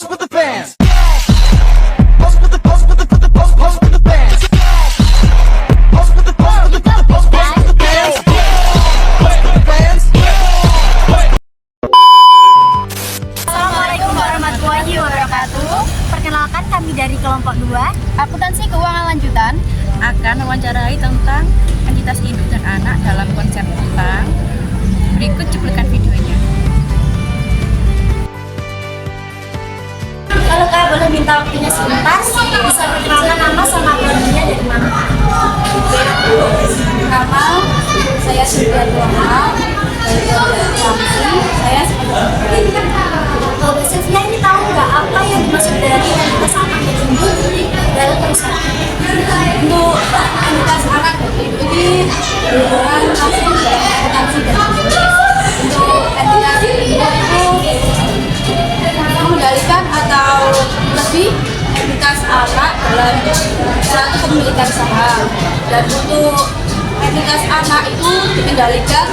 with the bands. Pose with the pose with the pose with the bands. Pose with the pose with the pose with the bands. Pose with the bands. Assalamualaikum warahmatullahi wabarakatuh. Perkenalkan kami dari kelompok 2 Akuntansi Keuangan Lanjutan akan mewawancarai tentang entitas induk dan anak dalam konsep utang. Berikut cuplikan videonya. Kalau Kak boleh minta waktunya sebentar, bisa perkenalkan nama sama akademinya dari mana? Nama saya Sylvia Tuhan dari Jamsi. Saya sebagai Kalau Mbak Sylvia ini tahu nggak apa yang dimaksud dari entitas anak dan induk dalam perusahaan? untuk entitas anak dan induk ini berhubungan langsung dengan akuntansi dan bisnis. Untuk entitas induk itu mengendalikan atau lebih entitas anak dalam suatu kepemilikan saham, dan untuk entitas anak itu dikendalikan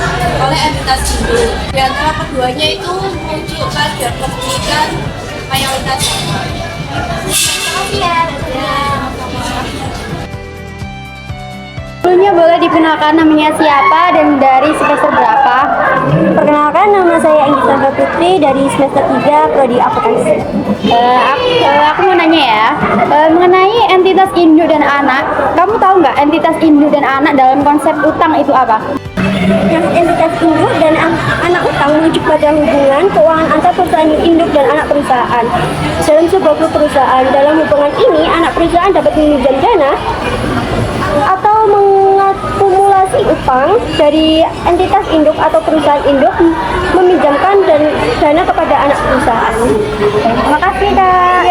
oleh entitas induk. Di antara keduanya itu menunjukkan dan kepemilikan mayoritas saham. Sebelumnya boleh dikenalkan namanya siapa dan dari semester berapa? Perkenalkan, nama saya Anggita Putri dari semester 3 Prodi Akuntansi. Aku mau nanya ya, mengenai entitas induk dan anak, kamu tahu nggak entitas induk dan anak dalam konsep utang itu apa? Yang entitas induk dan anak utang merujuk pada hubungan keuangan antar perusahaan induk dan anak perusahaan. Dalam sebuah perusahaan, dalam hubungan ini anak perusahaan dapat meminjam dana atau mengakumulasi utang dari entitas induk atau perusahaan induk meminjamkan dana kepada anak perusahaan. Terima kasih Kak.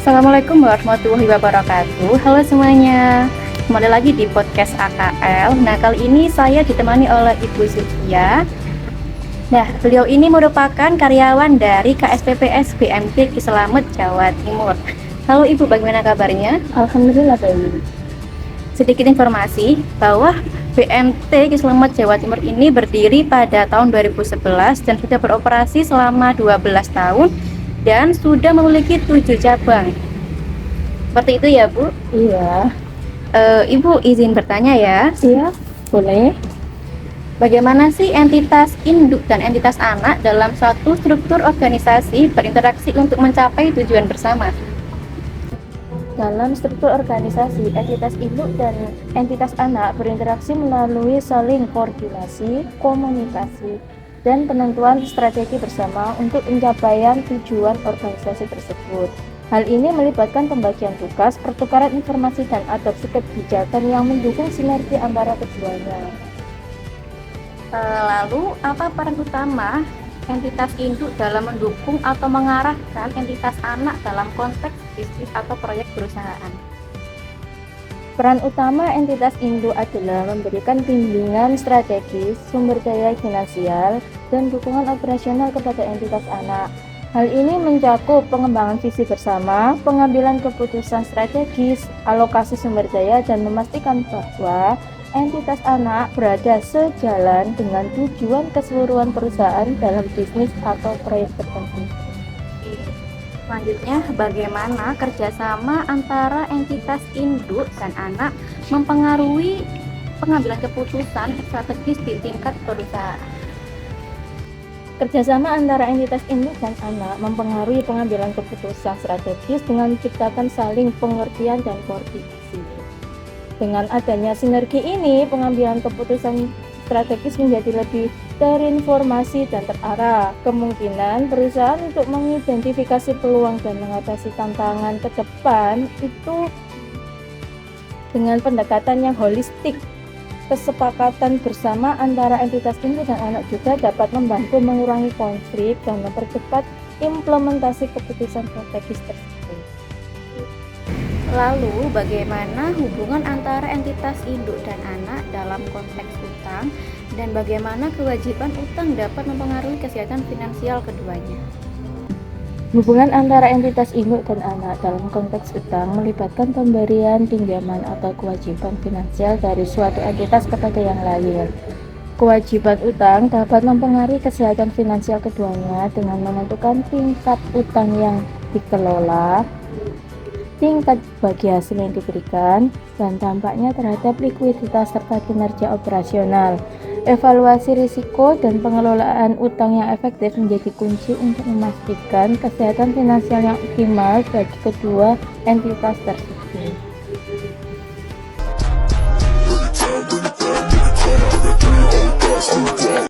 Assalamualaikum warahmatullahi wabarakatuh. Halo semuanya, kembali lagi di podcast AKL. Nah, kali ini saya ditemani oleh Ibu Sylvia. Nah, beliau ini merupakan karyawan dari KSPPS BMT Ki Slamet, Jawa Timur. Halo Ibu, bagaimana kabarnya? Alhamdulillah baik. Sedikit informasi bahwa BMT Ki Slamet, Jawa Timur ini berdiri pada tahun 2011 dan sudah beroperasi selama 12 tahun dan sudah memiliki 7 cabang. Seperti itu ya Bu? Iya. Ibu izin bertanya ya. Iya, boleh. Bagaimana sih entitas induk dan entitas anak dalam suatu struktur organisasi berinteraksi untuk mencapai tujuan bersama? Dalam struktur organisasi, entitas induk dan entitas anak berinteraksi melalui saling koordinasi, komunikasi, dan penentuan strategi bersama untuk pencapaian tujuan organisasi tersebut. Hal ini melibatkan pembagian tugas, pertukaran informasi, dan adopsi kebijakan yang mendukung sinergi antara keduanya. Lalu, apa peran utama entitas induk dalam mendukung atau mengarahkan entitas anak dalam konteks bisnis atau proyek perusahaan? Peran utama entitas induk adalah memberikan bimbingan strategis, sumber daya finansial, dan dukungan operasional kepada entitas anak. Hal ini mencakup pengembangan visi bersama, pengambilan keputusan strategis, alokasi sumber daya, dan memastikan bahwa entitas anak berada sejalan dengan tujuan keseluruhan perusahaan dalam bisnis atau proyek tertentu. Selanjutnya, bagaimana kerjasama antara entitas induk dan anak mempengaruhi pengambilan keputusan strategis di tingkat perusahaan? Kerjasama antara entitas induk dan anak mempengaruhi pengambilan keputusan strategis dengan menciptakan saling pengertian dan koordinasi. Dengan adanya sinergi ini, pengambilan keputusan strategis menjadi lebih terinformasi dan terarah. Kemungkinan perusahaan untuk mengidentifikasi peluang dan mengatasi tantangan ke depan itu dengan pendekatan yang holistik. Kesepakatan bersama antara entitas induk dan anak juga dapat membantu mengurangi konflik dan mempercepat implementasi keputusan strategis tersebut. Lalu, bagaimana hubungan antara entitas induk dan anak dalam konteks utang dan bagaimana kewajiban utang dapat mempengaruhi kesehatan finansial keduanya? Hubungan antara entitas induk dan anak dalam konteks utang melibatkan pemberian pinjaman atau kewajiban finansial dari suatu entitas kepada yang lain. Kewajiban utang dapat mempengaruhi kesehatan finansial keduanya dengan menentukan tingkat utang yang dikelola, tingkat bagi hasil yang diberikan, dan dampaknya terhadap likuiditas serta kinerja operasional. Evaluasi risiko dan pengelolaan utang yang efektif menjadi kunci untuk memastikan kesehatan finansial yang optimal bagi kedua entitas tersebut. Bring it down, bring it down, bring it down. I got 3 whole thoughts on the wall.